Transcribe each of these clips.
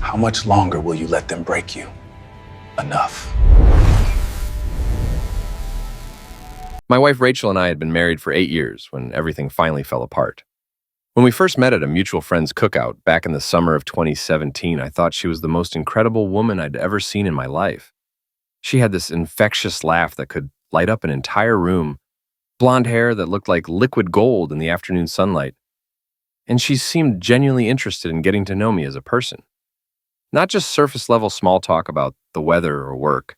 How much longer will you let them break you? Enough. My wife Rachel and I had been married for 8 years when everything finally fell apart. When we first met at a mutual friend's cookout back in the summer of 2017, I thought she was the most incredible woman I'd ever seen in my life. She had this infectious laugh that could light up an entire room, blonde hair that looked like liquid gold in the afternoon sunlight, and she seemed genuinely interested in getting to know me as a person. Not just surface-level small talk about the weather or work,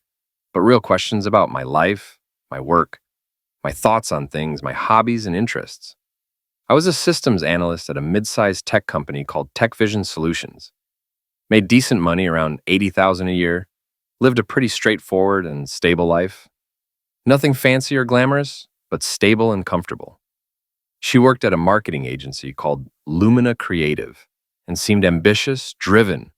but real questions about my life, my work, my thoughts on things, my hobbies and interests. I was a systems analyst at a mid-sized tech company called Tech Vision Solutions. Made decent money, around $80,000 a year, lived a pretty straightforward and stable life. Nothing fancy or glamorous, but stable and comfortable. She worked at a marketing agency called Lumina Creative and seemed ambitious, driven,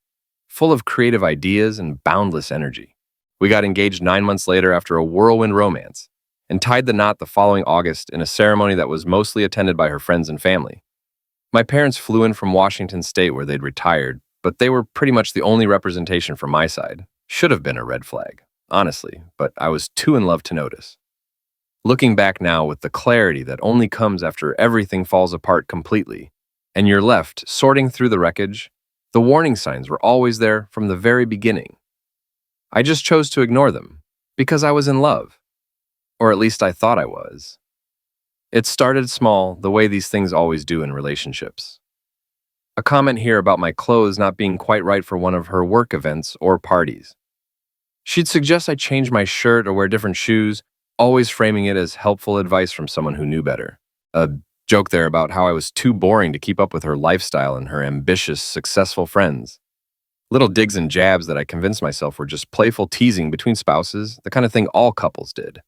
full of creative ideas and boundless energy. We got engaged 9 months later after a whirlwind romance, and tied the knot the following August in a ceremony that was mostly attended by her friends and family. My parents flew in from Washington State where they'd retired, but they were pretty much the only representation from my side. Should have been a red flag, honestly, but I was too in love to notice. Looking back now with the clarity that only comes after everything falls apart completely, and you're left sorting through the wreckage, the warning signs were always there from the very beginning. I just chose to ignore them, because I was in love. Or at least I thought I was. It started small, the way these things always do in relationships. A comment here about my clothes not being quite right for one of her work events or parties. She'd suggest I change my shirt or wear different shoes, always framing it as helpful advice from someone who knew better. A joke there about how I was too boring to keep up with her lifestyle and her ambitious, successful friends. Little digs and jabs that I convinced myself were just playful teasing between spouses, the kind of thing all couples did.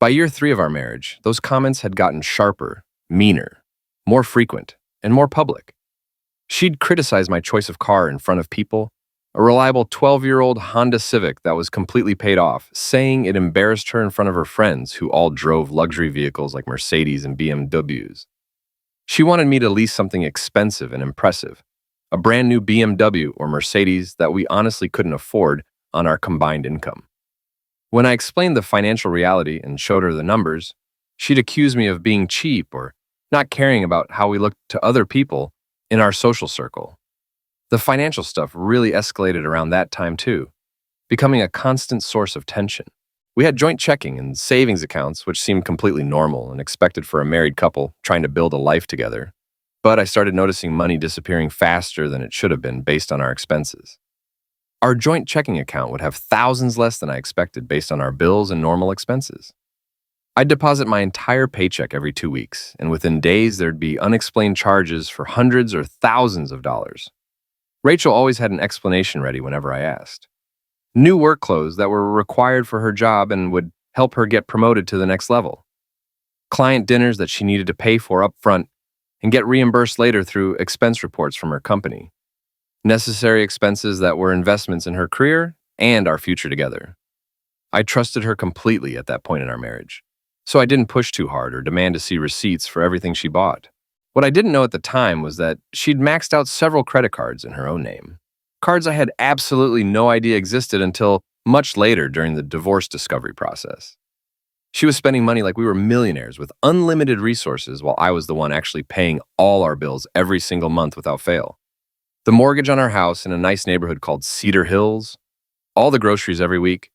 By year 3 of our marriage, those comments had gotten sharper, meaner, more frequent, and more public. She'd criticize my choice of car in front of people, a reliable 12-year-old Honda Civic that was completely paid off, saying it embarrassed her in front of her friends who all drove luxury vehicles like Mercedes and BMWs. She wanted me to lease something expensive and impressive, a brand new BMW or Mercedes that we honestly couldn't afford on our combined income. When I explained the financial reality and showed her the numbers, she'd accuse me of being cheap or not caring about how we looked to other people in our social circle. The financial stuff really escalated around that time too, becoming a constant source of tension. We had joint checking and savings accounts, which seemed completely normal and expected for a married couple trying to build a life together. But I started noticing money disappearing faster than it should have been based on our expenses. Our joint checking account would have thousands less than I expected based on our bills and normal expenses. I'd deposit my entire paycheck every 2 weeks, and within days there'd be unexplained charges for hundreds or thousands of dollars. Rachel always had an explanation ready whenever I asked. New work clothes that were required for her job and would help her get promoted to the next level. Client dinners that she needed to pay for up front and get reimbursed later through expense reports from her company. Necessary expenses that were investments in her career and our future together. I trusted her completely at that point in our marriage, so I didn't push too hard or demand to see receipts for everything she bought. What I didn't know at the time was that she'd maxed out several credit cards in her own name. Cards I had absolutely no idea existed until much later during the divorce discovery process. She was spending money like we were millionaires with unlimited resources while I was the one actually paying all our bills every single month without fail. The mortgage on our house in a nice neighborhood called Cedar Hills, all the groceries every week,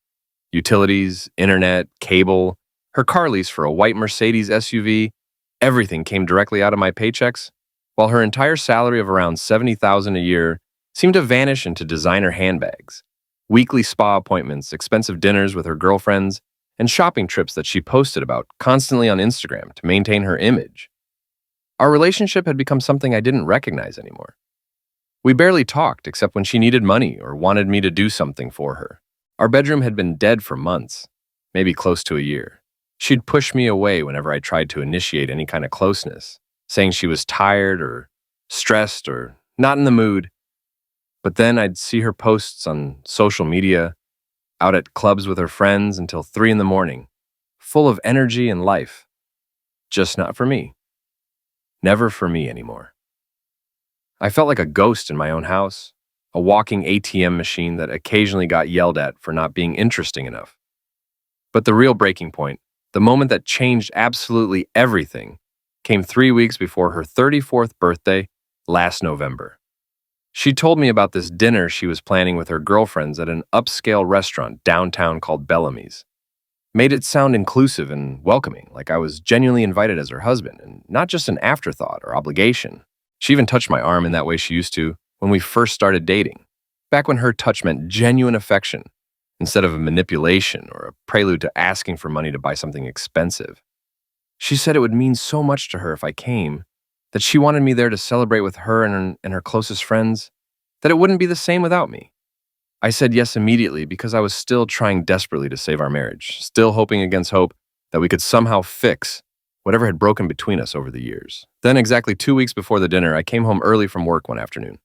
utilities, internet, cable, her car lease for a white Mercedes SUV, everything came directly out of my paychecks, while her entire salary of around $70,000 a year seemed to vanish into designer handbags, weekly spa appointments, expensive dinners with her girlfriends, and shopping trips that she posted about constantly on Instagram to maintain her image. Our relationship had become something I didn't recognize anymore. We barely talked except when she needed money or wanted me to do something for her. Our bedroom had been dead for months, maybe close to a year. She'd push me away whenever I tried to initiate any kind of closeness, saying she was tired or stressed or not in the mood. But then I'd see her posts on social media, out at clubs with her friends until 3 a.m, full of energy and life. Just not for me. Never for me anymore. I felt like a ghost in my own house, a walking ATM machine that occasionally got yelled at for not being interesting enough. But the real breaking point, the moment that changed absolutely everything, came 3 weeks before her 34th birthday last November. She told me about this dinner she was planning with her girlfriends at an upscale restaurant downtown called Bellamy's. Made it sound inclusive and welcoming, like I was genuinely invited as her husband, and not just an afterthought or obligation. She even touched my arm in that way she used to when we first started dating, back when her touch meant genuine affection instead of a manipulation or a prelude to asking for money to buy something expensive. She said it would mean so much to her if I came, that she wanted me there to celebrate with her and her closest friends, that it wouldn't be the same without me. I said yes immediately because I was still trying desperately to save our marriage, still hoping against hope that we could somehow fix whatever had broken between us over the years. Then, exactly 2 weeks before the dinner, I came home early from work one afternoon.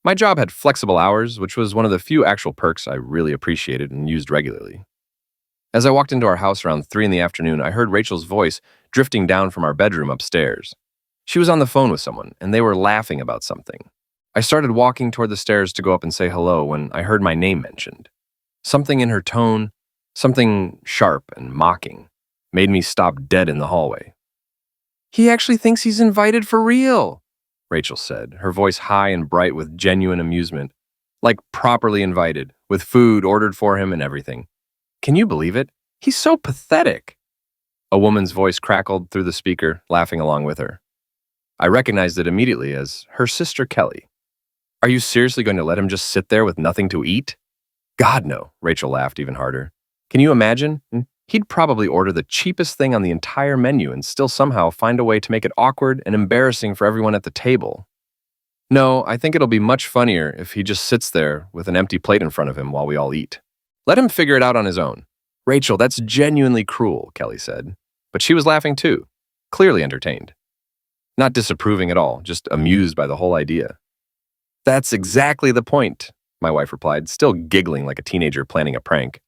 My job had flexible hours, which was one of the few actual perks I really appreciated and used regularly. As I walked into our house around 3 in the afternoon, I heard Rachel's voice drifting down from our bedroom upstairs. She was on the phone with someone, and they were laughing about something. I started walking toward the stairs to go up and say hello when I heard my name mentioned. Something in her tone, something sharp and mocking, made me stop dead in the hallway. "He actually thinks he's invited for real," Rachel said, her voice high and bright with genuine amusement, like properly invited, with food ordered for him and everything. "Can you believe it? He's so pathetic." A woman's voice crackled through the speaker, laughing along with her. I recognized it immediately as her sister Kelly. "Are you seriously going to let him just sit there with nothing to eat?" "God, no," Rachel laughed even harder. "Can you imagine? He'd probably order the cheapest thing on the entire menu and still somehow find a way to make it awkward and embarrassing for everyone at the table. No, I think it'll be much funnier if he just sits there with an empty plate in front of him while we all eat. Let him figure it out on his own." "Rachel, that's genuinely cruel," Kelly said. But she was laughing too, clearly entertained. Not disapproving at all, just amused by the whole idea. "That's exactly the point," my wife replied, still giggling like a teenager planning a prank.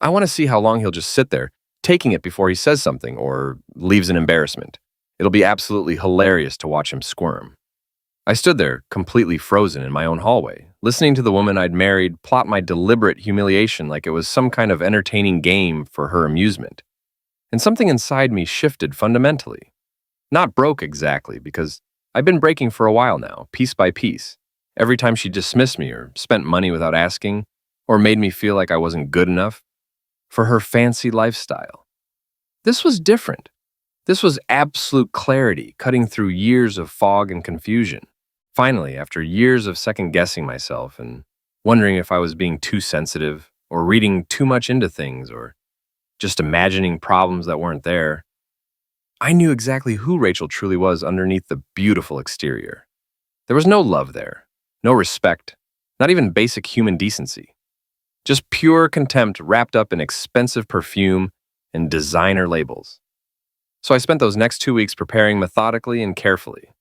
"I want to see how long he'll just sit there, taking it before he says something or leaves an embarrassment. It'll be absolutely hilarious to watch him squirm." I stood there, completely frozen in my own hallway, listening to the woman I'd married plot my deliberate humiliation like it was some kind of entertaining game for her amusement. And something inside me shifted fundamentally. Not broke exactly, because I'd been breaking for a while now, piece by piece. Every time she dismissed me or spent money without asking, or made me feel like I wasn't good enough for her fancy lifestyle. This was different. This was absolute clarity, cutting through years of fog and confusion. Finally, after years of second-guessing myself and wondering if I was being too sensitive or reading too much into things or just imagining problems that weren't there, I knew exactly who Rachel truly was underneath the beautiful exterior. There was no love there, no respect, not even basic human decency. Just pure contempt wrapped up in expensive perfume and designer labels. So I spent those next 2 weeks preparing methodically and carefully.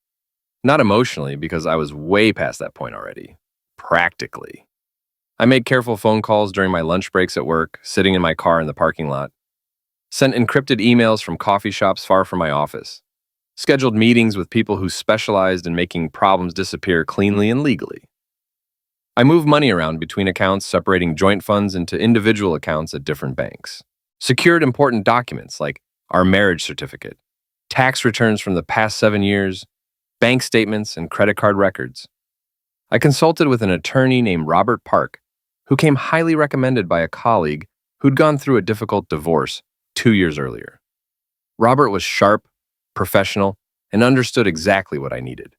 Not emotionally, because I was way past that point already. Practically. I made careful phone calls during my lunch breaks at work, sitting in my car in the parking lot. Sent encrypted emails from coffee shops far from my office. Scheduled meetings with people who specialized in making problems disappear cleanly and legally. I moved money around between accounts, separating joint funds into individual accounts at different banks. Secured important documents like our marriage certificate, tax returns from the past 7 years, bank statements, and credit card records. I consulted with an attorney named Robert Park, who came highly recommended by a colleague who'd gone through a difficult divorce 2 years earlier. Robert was sharp, professional, and understood exactly what I needed.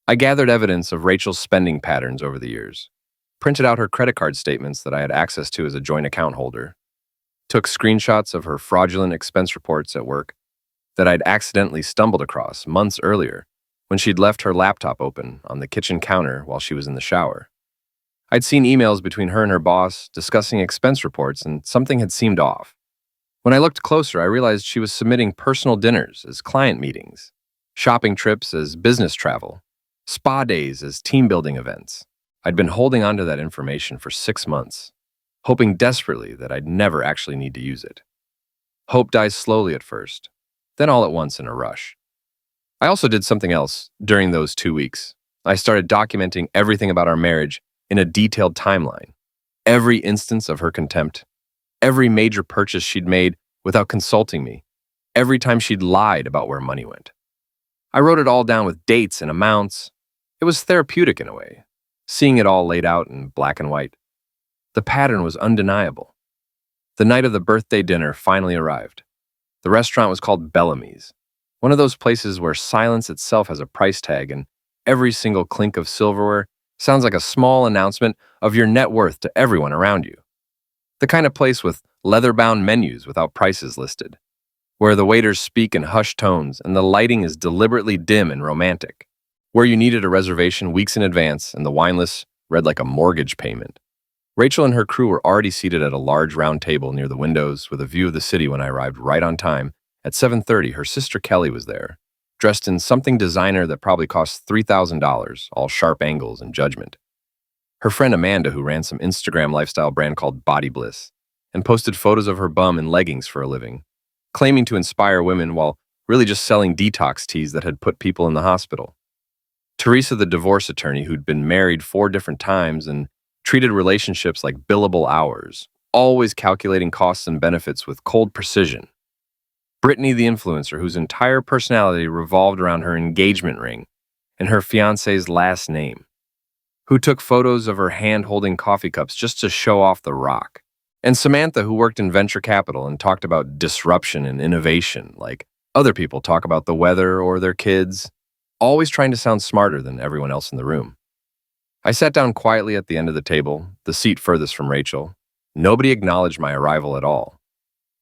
I gathered evidence of Rachel's spending patterns over the years, printed out her credit card statements that I had access to as a joint account holder, took screenshots of her fraudulent expense reports at work that I'd accidentally stumbled across months earlier when she'd left her laptop open on the kitchen counter while she was in the shower. I'd seen emails between her and her boss discussing expense reports, and something had seemed off. When I looked closer, I realized she was submitting personal dinners as client meetings, shopping trips as business travel, spa days as team-building events. I'd been holding onto that information for 6 months, hoping desperately that I'd never actually need to use it. Hope dies slowly at first, then all at once in a rush. I also did something else during those 2 weeks. I started documenting everything about our marriage in a detailed timeline. Every instance of her contempt, every major purchase she'd made without consulting me, every time she'd lied about where money went. I wrote it all down with dates and amounts. It was therapeutic in a way, seeing it all laid out in black and white. The pattern was undeniable. The night of the birthday dinner finally arrived. The restaurant was called Bellamy's, one of those places where silence itself has a price tag and every single clink of silverware sounds like a small announcement of your net worth to everyone around you. The kind of place with leather-bound menus without prices listed, where the waiters speak in hushed tones and the lighting is deliberately dim and romantic, where you needed a reservation weeks in advance and the wine list read like a mortgage payment. Rachel and her crew were already seated at a large round table near the windows with a view of the city when I arrived right on time. At 7:30, her sister Kelly was there, dressed in something designer that probably cost $3,000, all sharp angles and judgment. Her friend Amanda, who ran some Instagram lifestyle brand called Body Bliss, and posted photos of her bum in leggings for a living, claiming to inspire women while really just selling detox teas that had put people in the hospital. Teresa, the divorce attorney who'd been married 4 different times and treated relationships like billable hours, always calculating costs and benefits with cold precision. Brittany, the influencer whose entire personality revolved around her engagement ring and her fiancé's last name, who took photos of her hand-holding coffee cups just to show off the rock. And Samantha, who worked in venture capital and talked about disruption and innovation like other people talk about the weather or their kids, always trying to sound smarter than everyone else in the room. I sat down quietly at the end of the table, the seat furthest from Rachel. Nobody acknowledged my arrival at all.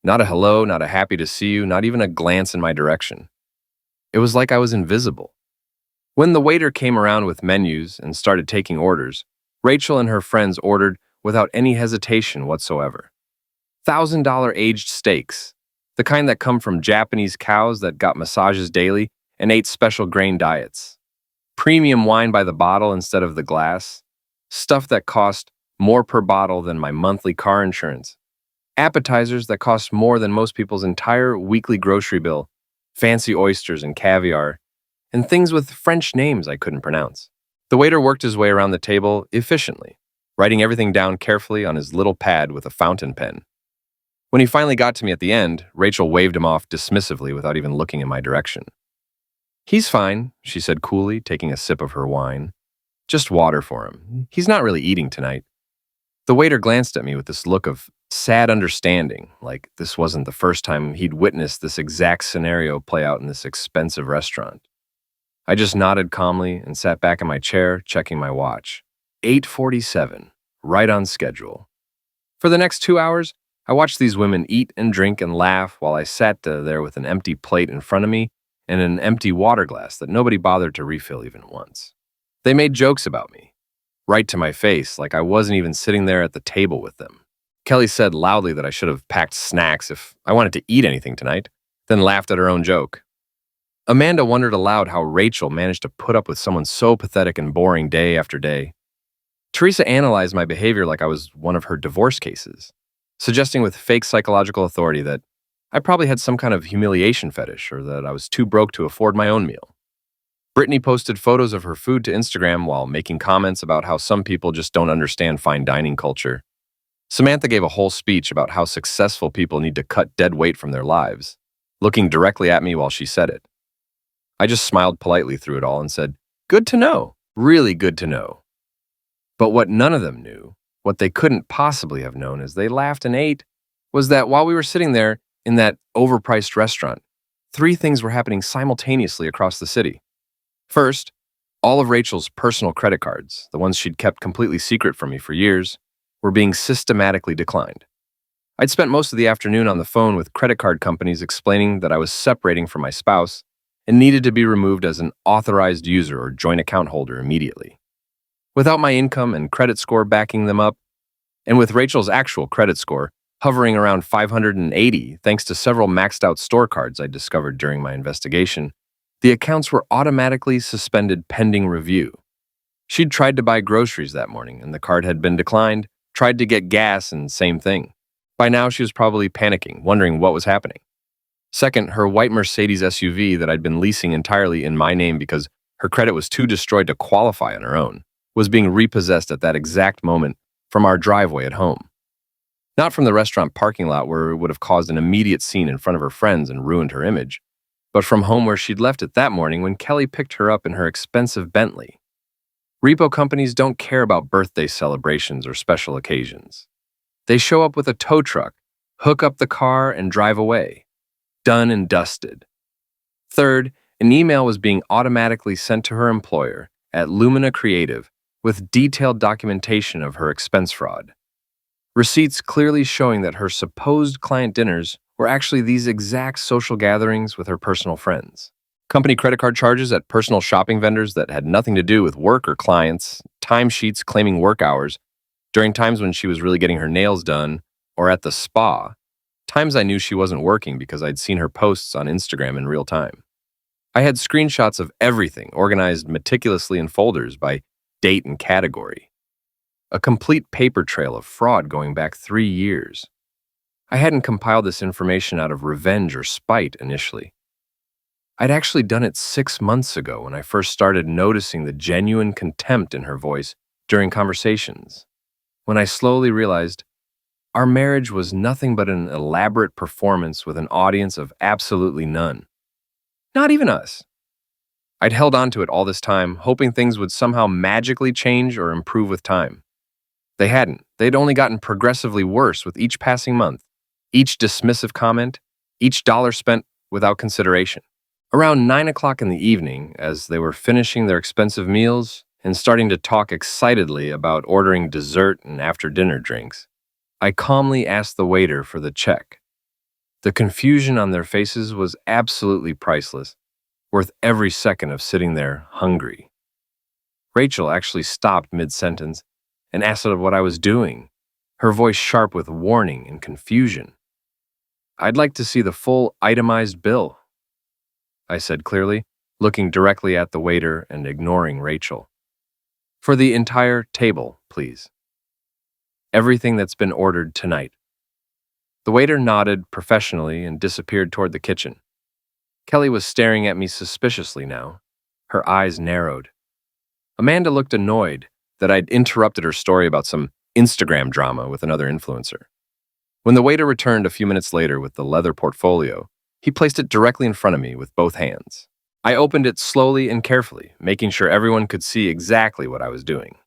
Not a hello, not a happy to see you, not even a glance in my direction. It was like I was invisible. When the waiter came around with menus and started taking orders, Rachel and her friends ordered without any hesitation whatsoever. $1,000 aged steaks, the kind that come from Japanese cows that got massages daily and ate special grain diets. Premium wine by the bottle instead of the glass. Stuff that cost more per bottle than my monthly car insurance. Appetizers that cost more than most people's entire weekly grocery bill. Fancy oysters and caviar. And things with French names I couldn't pronounce. The waiter worked his way around the table efficiently, writing everything down carefully on his little pad with a fountain pen. When he finally got to me at the end, Rachel waved him off dismissively without even looking in my direction. "He's fine," she said coolly, taking a sip of her wine. "Just water for him. He's not really eating tonight." The waiter glanced at me with this look of sad understanding, like this wasn't the first time he'd witnessed this exact scenario play out in this expensive restaurant. I just nodded calmly and sat back in my chair, checking my watch. 8:47, right on schedule. For the next 2 hours, I watched these women eat and drink and laugh while I sat there with an empty plate in front of me and an empty water glass that nobody bothered to refill even once. They made jokes about me, right to my face, like I wasn't even sitting there at the table with them. Kelly said loudly that I should have packed snacks if I wanted to eat anything tonight, then laughed at her own joke. Amanda wondered aloud how Rachel managed to put up with someone so pathetic and boring day after day. Teresa analyzed my behavior like I was one of her divorce cases, suggesting with fake psychological authority that I probably had some kind of humiliation fetish or that I was too broke to afford my own meal. Brittany posted photos of her food to Instagram while making comments about how some people just don't understand fine dining culture. Samantha gave a whole speech about how successful people need to cut dead weight from their lives, looking directly at me while she said it. I just smiled politely through it all and said, "Good to know, really good to know." But what none of them knew, what they couldn't possibly have known as they laughed and ate, was that while we were sitting there in that overpriced restaurant, 3 things were happening simultaneously across the city. First, all of Rachel's personal credit cards, the ones she'd kept completely secret from me for years, were being systematically declined. I'd spent most of the afternoon on the phone with credit card companies explaining that I was separating from my spouse and needed to be removed as an authorized user or joint account holder immediately. Without my income and credit score backing them up, and with Rachel's actual credit score hovering around 580 thanks to several maxed out store cards I discovered during my investigation, the accounts were automatically suspended pending review. She'd tried to buy groceries that morning and the card had been declined, tried to get gas and same thing. By now she was probably panicking, wondering what was happening. Second, her white Mercedes SUV that I'd been leasing entirely in my name because her credit was too destroyed to qualify on her own, was being repossessed at that exact moment from our driveway at home. Not from the restaurant parking lot where it would have caused an immediate scene in front of her friends and ruined her image, but from home where she'd left it that morning when Kelly picked her up in her expensive Bentley. Repo companies don't care about birthday celebrations or special occasions. They show up with a tow truck, hook up the car, and drive away. Done and dusted. Third, an email was being automatically sent to her employer at Lumina Creative with detailed documentation of her expense fraud. Receipts clearly showing that her supposed client dinners were actually these exact social gatherings with her personal friends. Company credit card charges at personal shopping vendors that had nothing to do with work or clients, timesheets claiming work hours, during times when she was really getting her nails done, or at the spa, times I knew she wasn't working because I'd seen her posts on Instagram in real time. I had screenshots of everything organized meticulously in folders by date and category. A complete paper trail of fraud going back 3 years. I hadn't compiled this information out of revenge or spite initially. I'd actually done it 6 months ago when I first started noticing the genuine contempt in her voice during conversations. When I slowly realized our marriage was nothing but an elaborate performance with an audience of absolutely none. Not even us. I'd held on to it all this time, hoping things would somehow magically change or improve with time. They hadn't. They'd only gotten progressively worse with each passing month, each dismissive comment, each dollar spent without consideration. Around 9 o'clock in the evening, as they were finishing their expensive meals and starting to talk excitedly about ordering dessert and after-dinner drinks, I calmly asked the waiter for the check. The confusion on their faces was absolutely priceless, worth every second of sitting there hungry. Rachel actually stopped mid-sentence and asked what I was doing, her voice sharp with warning and confusion. "I'd like to see the full itemized bill," I said clearly, looking directly at the waiter and ignoring Rachel. "For the entire table, please. Everything that's been ordered tonight." The waiter nodded professionally and disappeared toward the kitchen. Kelly was staring at me suspiciously now, her eyes narrowed. Amanda looked annoyed that I'd interrupted her story about some Instagram drama with another influencer. When the waiter returned a few minutes later with the leather portfolio, he placed it directly in front of me with both hands. I opened it slowly and carefully, making sure everyone could see exactly what I was doing.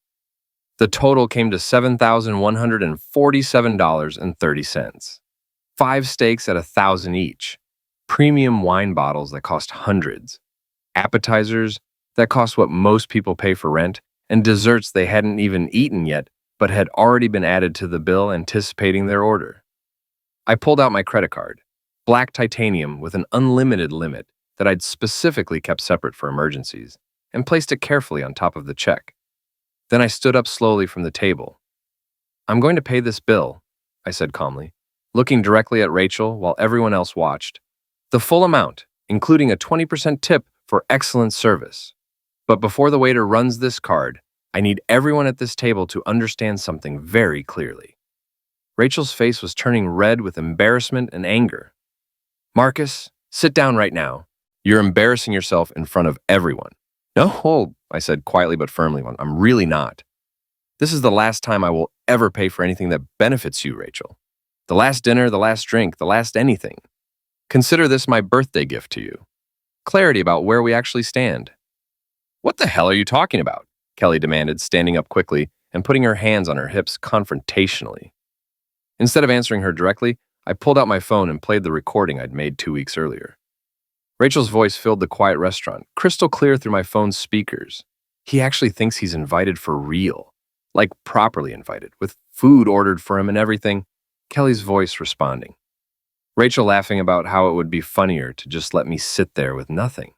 The total came to $7,147.30. 5 steaks at $1,000 each, premium wine bottles that cost hundreds, appetizers that cost what most people pay for rent, and desserts they hadn't even eaten yet but had already been added to the bill anticipating their order. I pulled out my credit card, black titanium with an unlimited limit that I'd specifically kept separate for emergencies, and placed it carefully on top of the check. Then I stood up slowly from the table. "I'm going to pay this bill," I said calmly, looking directly at Rachel while everyone else watched. "The full amount, including a 20% tip for excellent service. But before the waiter runs this card, I need everyone at this table to understand something very clearly." Rachel's face was turning red with embarrassment and anger. "Marcus, sit down right now. You're embarrassing yourself in front of everyone." "No," I said quietly but firmly, "I'm really not. This is the last time I will ever pay for anything that benefits you, Rachel. The last dinner, the last drink, the last anything. Consider this my birthday gift to you. Clarity about where we actually stand." "What the hell are you talking about?" Kelly demanded, standing up quickly and putting her hands on her hips confrontationally. Instead of answering her directly, I pulled out my phone and played the recording I'd made 2 weeks earlier. Rachel's voice filled the quiet restaurant, crystal clear through my phone's speakers. "He actually thinks he's invited for real. Like properly invited, with food ordered for him and everything." Kelly's voice responding. Rachel laughing about how it would be funnier to just let me sit there with nothing.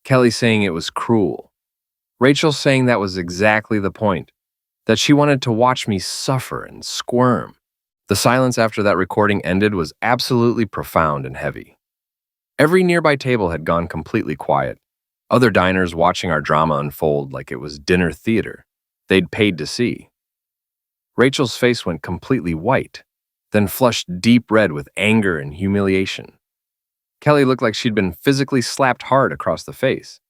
Kelly saying it was cruel. Rachel saying that was exactly the point, that she wanted to watch me suffer and squirm. The silence after that recording ended was absolutely profound and heavy. Every nearby table had gone completely quiet, other diners watching our drama unfold like it was dinner theater they'd paid to see. Rachel's face went completely white, then flushed deep red with anger and humiliation. Kelly looked like she'd been physically slapped hard across the face.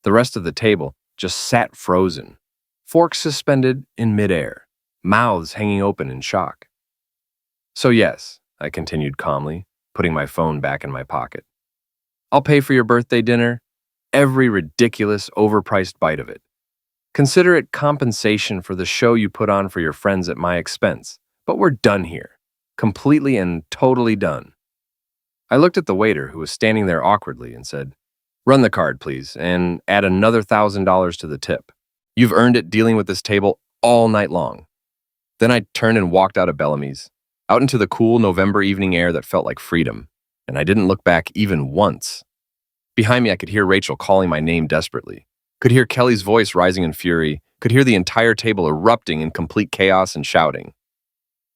The rest of the table just sat frozen, forks suspended in midair, mouths hanging open in shock. So yes, I continued calmly, putting my phone back in my pocket. I'll pay for your birthday dinner, every ridiculous, overpriced bite of it. Consider it compensation for the show you put on for your friends at my expense. But we're done here. Completely and totally done. I looked at the waiter who was standing there awkwardly and said, "Run the card, please, and add another $1,000 to the tip. You've earned it dealing with this table all night long." Then I turned and walked out of Bellamy's, out into the cool November evening air that felt like freedom, and I didn't look back even once. Behind me, I could hear Rachel calling my name desperately, could hear Kelly's voice rising in fury, could hear the entire table erupting in complete chaos and shouting.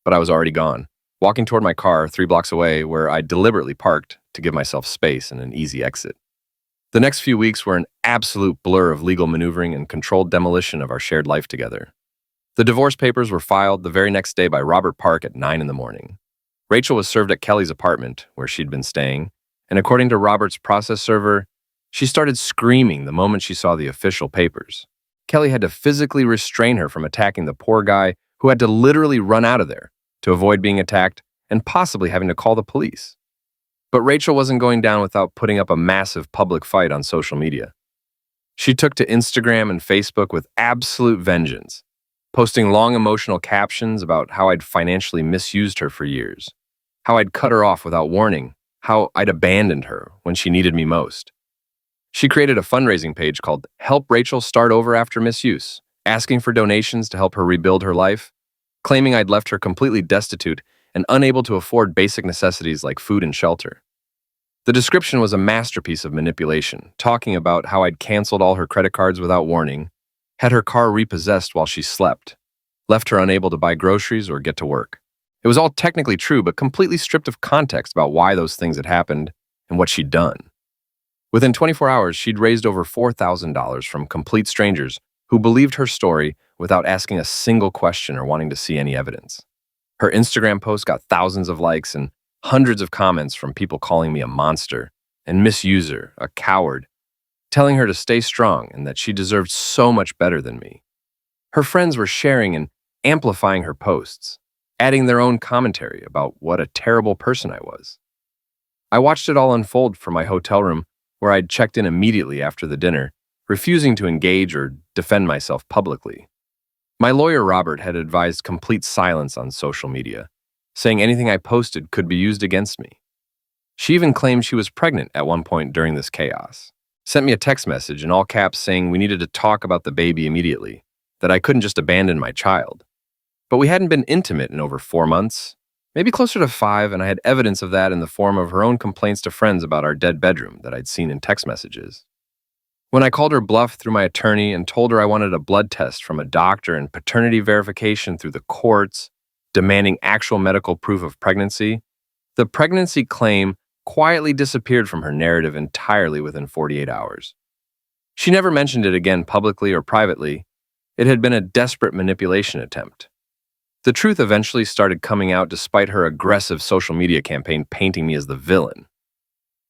But I was already gone, walking toward my car 3 blocks away where I deliberately parked to give myself space and an easy exit. The next few weeks were an absolute blur of legal maneuvering and controlled demolition of our shared life together. The divorce papers were filed the very next day by Robert Park at 9 in the morning. Rachel was served at Kelly's apartment, where she'd been staying, and according to Robert's process server, she started screaming the moment she saw the official papers. Kelly had to physically restrain her from attacking the poor guy who had to literally run out of there to avoid being attacked and possibly having to call the police. But Rachel wasn't going down without putting up a massive public fight on social media. She took to Instagram and Facebook with absolute vengeance, posting long emotional captions about how I'd financially misused her for years, how I'd cut her off without warning, how I'd abandoned her when she needed me most. She created a fundraising page called Help Rachel Start Over After Misuse, asking for donations to help her rebuild her life, claiming I'd left her completely destitute and unable to afford basic necessities like food and shelter. The description was a masterpiece of manipulation, talking about how I'd canceled all her credit cards without warning, had her car repossessed while she slept, left her unable to buy groceries or get to work. It was all technically true, but completely stripped of context about why those things had happened and what she'd done. Within 24 hours, she'd raised over $4,000 from complete strangers who believed her story without asking a single question or wanting to see any evidence. Her Instagram post got thousands of likes and hundreds of comments from people calling me a monster and misuser, a coward, telling her to stay strong and that she deserved so much better than me. Her friends were sharing and amplifying her posts, adding their own commentary about what a terrible person I was. I watched it all unfold from my hotel room, where I'd checked in immediately after the dinner, refusing to engage or defend myself publicly. My lawyer, Robert, had advised complete silence on social media, saying anything I posted could be used against me. She even claimed she was pregnant at one point during this chaos, sent me a text message in all caps saying we needed to talk about the baby immediately, that I couldn't just abandon my child. But we hadn't been intimate in over 4 months, maybe closer to 5, and I had evidence of that in the form of her own complaints to friends about our dead bedroom that I'd seen in text messages. When I called her bluff through my attorney and told her I wanted a blood test from a doctor and paternity verification through the courts, demanding actual medical proof of pregnancy, the pregnancy claim quietly disappeared from her narrative entirely within 48 hours. She never mentioned it again publicly or privately. It had been a desperate manipulation attempt. The truth eventually started coming out despite her aggressive social media campaign painting me as the villain.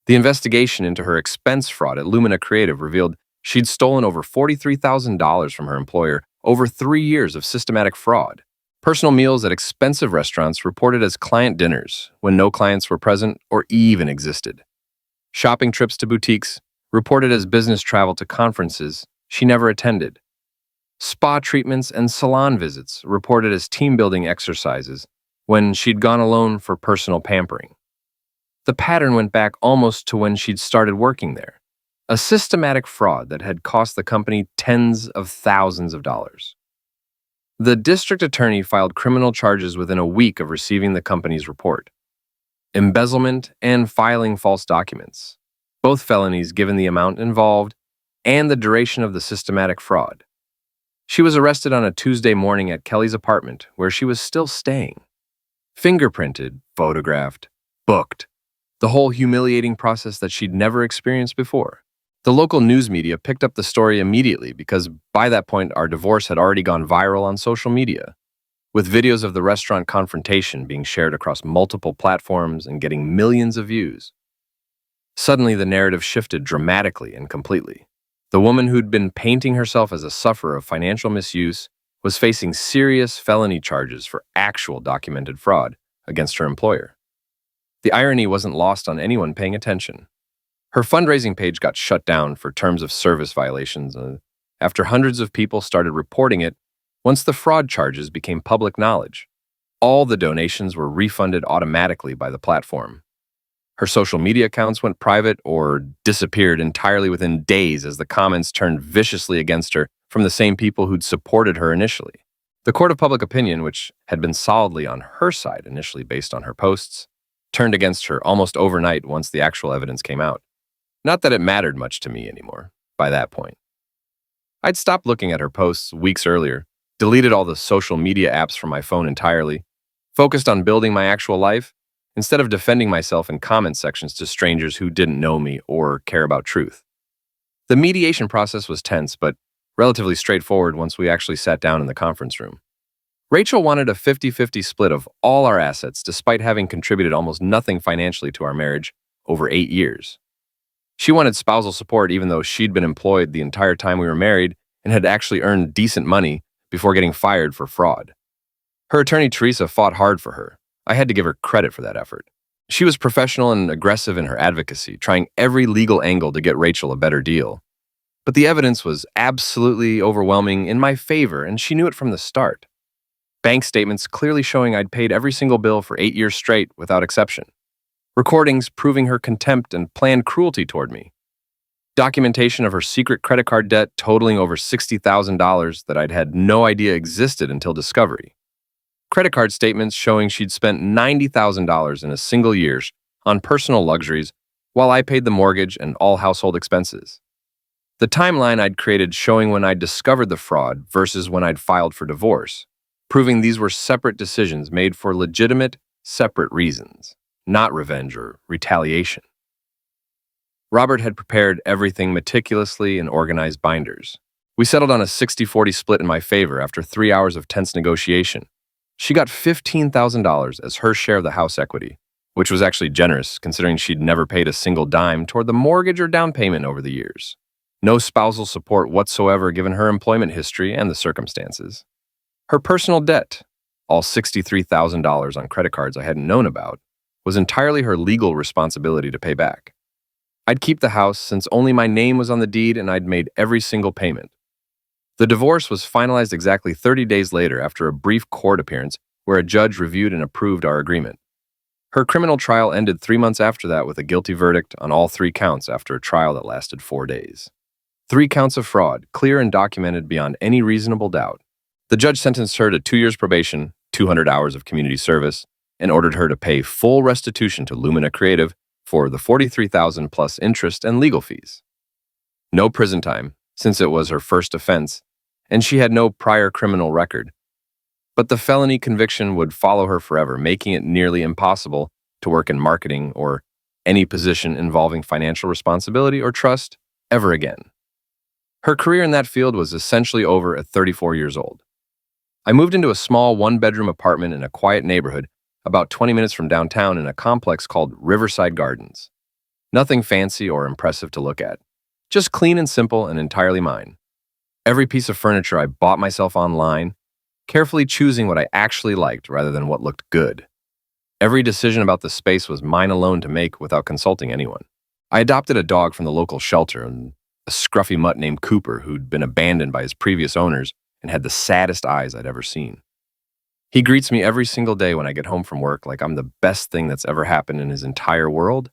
The investigation into her expense fraud at Lumina Creative revealed she'd stolen over $43,000 from her employer over 3 years of systematic fraud. Personal meals at expensive restaurants reported as client dinners when no clients were present or even existed. Shopping trips to boutiques reported as business travel to conferences she never attended. Spa treatments and salon visits reported as team-building exercises when she'd gone alone for personal pampering. The pattern went back almost to when she'd started working there, a systematic fraud that had cost the company tens of thousands of dollars. The district attorney filed criminal charges within a week of receiving the company's report. Embezzlement and filing false documents, both felonies given the amount involved and the duration of the systematic fraud. She was arrested on a Tuesday morning at Kelly's apartment, where she was still staying. Fingerprinted, photographed, booked. The whole humiliating process that she'd never experienced before. The local news media picked up the story immediately because by that point our divorce had already gone viral on social media, with videos of the restaurant confrontation being shared across multiple platforms and getting millions of views. Suddenly the narrative shifted dramatically and completely. The woman who'd been painting herself as a sufferer of financial misuse was facing serious felony charges for actual documented fraud against her employer. The irony wasn't lost on anyone paying attention. Her fundraising page got shut down for terms of service violations after hundreds of people started reporting it. Once the fraud charges became public knowledge, all the donations were refunded automatically by the platform. Her social media accounts went private or disappeared entirely within days as the comments turned viciously against her from the same people who'd supported her initially. The court of public opinion, which had been solidly on her side initially based on her posts, turned against her almost overnight once the actual evidence came out. Not that it mattered much to me anymore by that point. I'd stopped looking at her posts weeks earlier, deleted all the social media apps from my phone entirely, focused on building my actual life, instead of defending myself in comment sections to strangers who didn't know me or care about truth. The mediation process was tense, but relatively straightforward once we actually sat down in the conference room. Rachel wanted a 50-50 split of all our assets despite having contributed almost nothing financially to our marriage over 8 years. She wanted spousal support even though she'd been employed the entire time we were married and had actually earned decent money before getting fired for fraud. Her attorney, Teresa, fought hard for her. I had to give her credit for that effort. She was professional and aggressive in her advocacy, trying every legal angle to get Rachel a better deal. But the evidence was absolutely overwhelming in my favor, and she knew it from the start. Bank statements clearly showing I'd paid every single bill for 8 years straight without exception. Recordings proving her contempt and planned cruelty toward me. Documentation of her secret credit card debt totaling over $60,000 that I'd had no idea existed until discovery. Credit card statements showing she'd spent $90,000 in a single year on personal luxuries while I paid the mortgage and all household expenses. The timeline I'd created showing when I'd discovered the fraud versus when I'd filed for divorce, proving these were separate decisions made for legitimate, separate reasons, not revenge or retaliation. Robert had prepared everything meticulously in organized binders. We settled on a 60-40 split in my favor after 3 hours of tense negotiation. She got $15,000 as her share of the house equity, which was actually generous considering she'd never paid a single dime toward the mortgage or down payment over the years. No spousal support whatsoever given her employment history and the circumstances. Her personal debt, all $63,000 on credit cards I hadn't known about, was entirely her legal responsibility to pay back. I'd keep the house since only my name was on the deed and I'd made every single payment. The divorce was finalized exactly 30 days later after a brief court appearance where a judge reviewed and approved our agreement. Her criminal trial ended 3 months after that with a guilty verdict on all 3 counts after a trial that lasted 4 days. 3 counts of fraud, clear and documented beyond any reasonable doubt. The judge sentenced her to 2 years probation, 200 hours of community service, and ordered her to pay full restitution to Lumina Creative for the $43,000 plus interest and legal fees. No prison time, since it was her first offense, and she had no prior criminal record. But the felony conviction would follow her forever, making it nearly impossible to work in marketing or any position involving financial responsibility or trust ever again. Her career in that field was essentially over at 34 years old. I moved into a small 1-bedroom apartment in a quiet neighborhood about 20 minutes from downtown in a complex called Riverside Gardens. Nothing fancy or impressive to look at, just clean and simple and entirely mine. Every piece of furniture I bought myself online, carefully choosing what I actually liked rather than what looked good. Every decision about the space was mine alone to make without consulting anyone. I adopted a dog from the local shelter, and a scruffy mutt named Cooper who'd been abandoned by his previous owners and had the saddest eyes I'd ever seen. He greets me every single day when I get home from work like I'm the best thing that's ever happened in his entire world.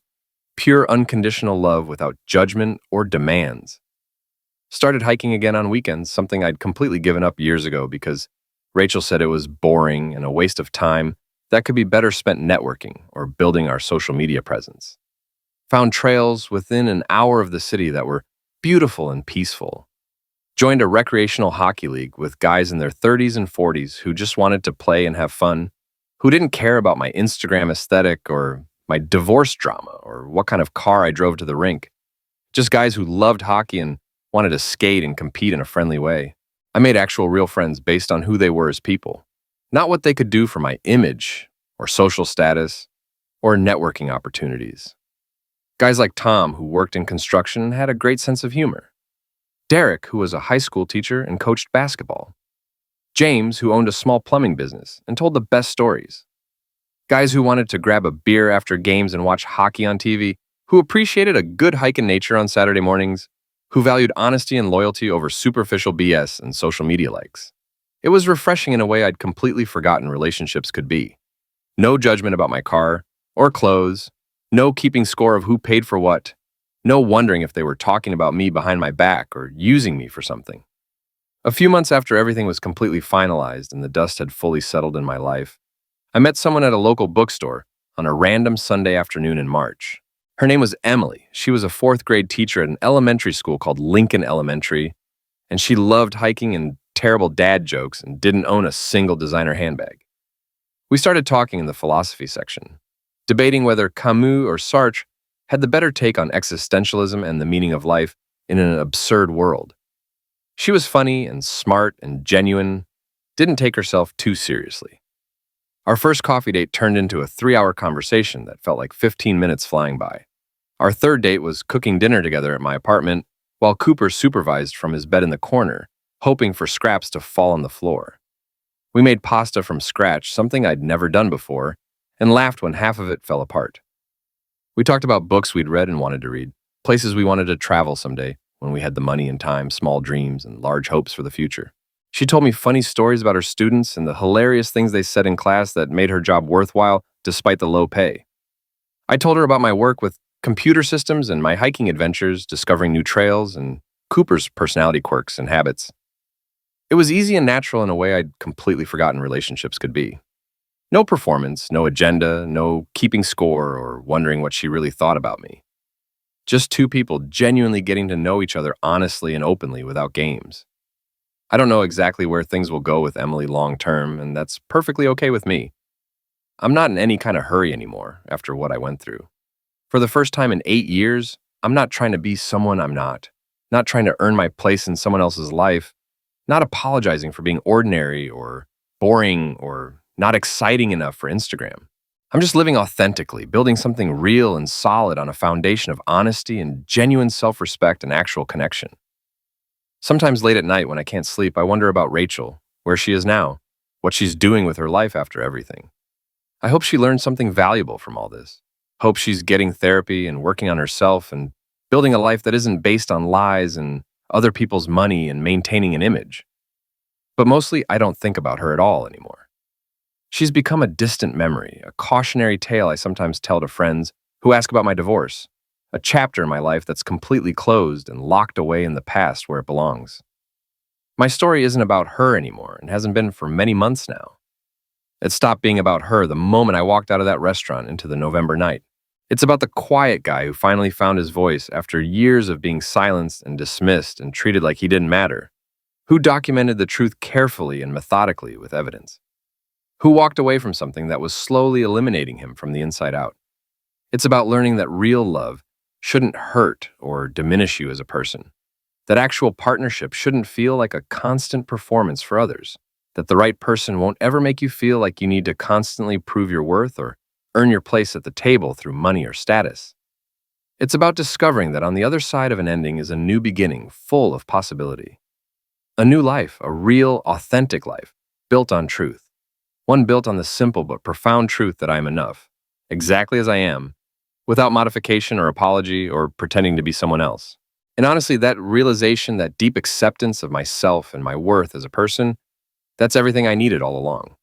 Pure unconditional love without judgment or demands. Started hiking again on weekends, something I'd completely given up years ago because Rachel said it was boring and a waste of time that could be better spent networking or building our social media presence. Found trails within an hour of the city that were beautiful and peaceful. Joined a recreational hockey league with guys in their 30s and 40s who just wanted to play and have fun, who didn't care about my Instagram aesthetic or my divorce drama or what kind of car I drove to the rink. Just guys who loved hockey and wanted to skate and compete in a friendly way. I made actual real friends based on who they were as people, not what they could do for my image or social status or networking opportunities. Guys like Tom, who worked in construction and had a great sense of humor. Derek, who was a high school teacher and coached basketball. James, who owned a small plumbing business and told the best stories. Guys who wanted to grab a beer after games and watch hockey on TV, who appreciated a good hike in nature on Saturday mornings, who valued honesty and loyalty over superficial BS and social media likes. It was refreshing in a way I'd completely forgotten relationships could be. No judgment about my car or clothes, no keeping score of who paid for what, no wondering if they were talking about me behind my back or using me for something. A few months after everything was completely finalized and the dust had fully settled in my life, I met someone at a local bookstore on a random Sunday afternoon in March. Her name was Emily. She was a fourth-grade teacher at an elementary school called Lincoln Elementary, and she loved hiking and terrible dad jokes and didn't own a single designer handbag. We started talking in the philosophy section, debating whether Camus or Sartre had the better take on existentialism and the meaning of life in an absurd world. She was funny and smart and genuine, didn't take herself too seriously. Our first coffee date turned into a 3-hour conversation that felt like 15 minutes flying by. Our third date was cooking dinner together at my apartment while Cooper supervised from his bed in the corner, hoping for scraps to fall on the floor. We made pasta from scratch, something I'd never done before, and laughed when half of it fell apart. We talked about books we'd read and wanted to read, places we wanted to travel someday when we had the money and time, small dreams, and large hopes for the future. She told me funny stories about her students and the hilarious things they said in class that made her job worthwhile despite the low pay. I told her about my work with computer systems and my hiking adventures, discovering new trails, and Cooper's personality quirks and habits. It was easy and natural in a way I'd completely forgotten relationships could be. No performance, no agenda, no keeping score or wondering what she really thought about me. Just two people genuinely getting to know each other honestly and openly without games. I don't know exactly where things will go with Emily long term, and that's perfectly okay with me. I'm not in any kind of hurry anymore after what I went through. For the first time in 8 years, I'm not trying to be someone I'm not trying to earn my place in someone else's life, not apologizing for being ordinary or boring or not exciting enough for Instagram. I'm just living authentically, building something real and solid on a foundation of honesty and genuine self-respect and actual connection. Sometimes late at night when I can't sleep, I wonder about Rachel, where she is now, what she's doing with her life after everything. I hope she learned something valuable from all this. Hope she's getting therapy and working on herself and building a life that isn't based on lies and other people's money and maintaining an image. But mostly, I don't think about her at all anymore. She's become a distant memory, a cautionary tale I sometimes tell to friends who ask about my divorce, a chapter in my life that's completely closed and locked away in the past where it belongs. My story isn't about her anymore and hasn't been for many months now. It stopped being about her the moment I walked out of that restaurant into the November night. It's about the quiet guy who finally found his voice after years of being silenced and dismissed and treated like he didn't matter, who documented the truth carefully and methodically with evidence, who walked away from something that was slowly eliminating him from the inside out. It's about learning that real love shouldn't hurt or diminish you as a person, that actual partnership shouldn't feel like a constant performance for others, that the right person won't ever make you feel like you need to constantly prove your worth or earn your place at the table through money or status. It's about discovering that on the other side of an ending is a new beginning full of possibility. A new life, a real, authentic life, built on truth. One built on the simple but profound truth that I am enough, exactly as I am, without modification or apology or pretending to be someone else. And honestly, that realization, that deep acceptance of myself and my worth as a person, that's everything I needed all along.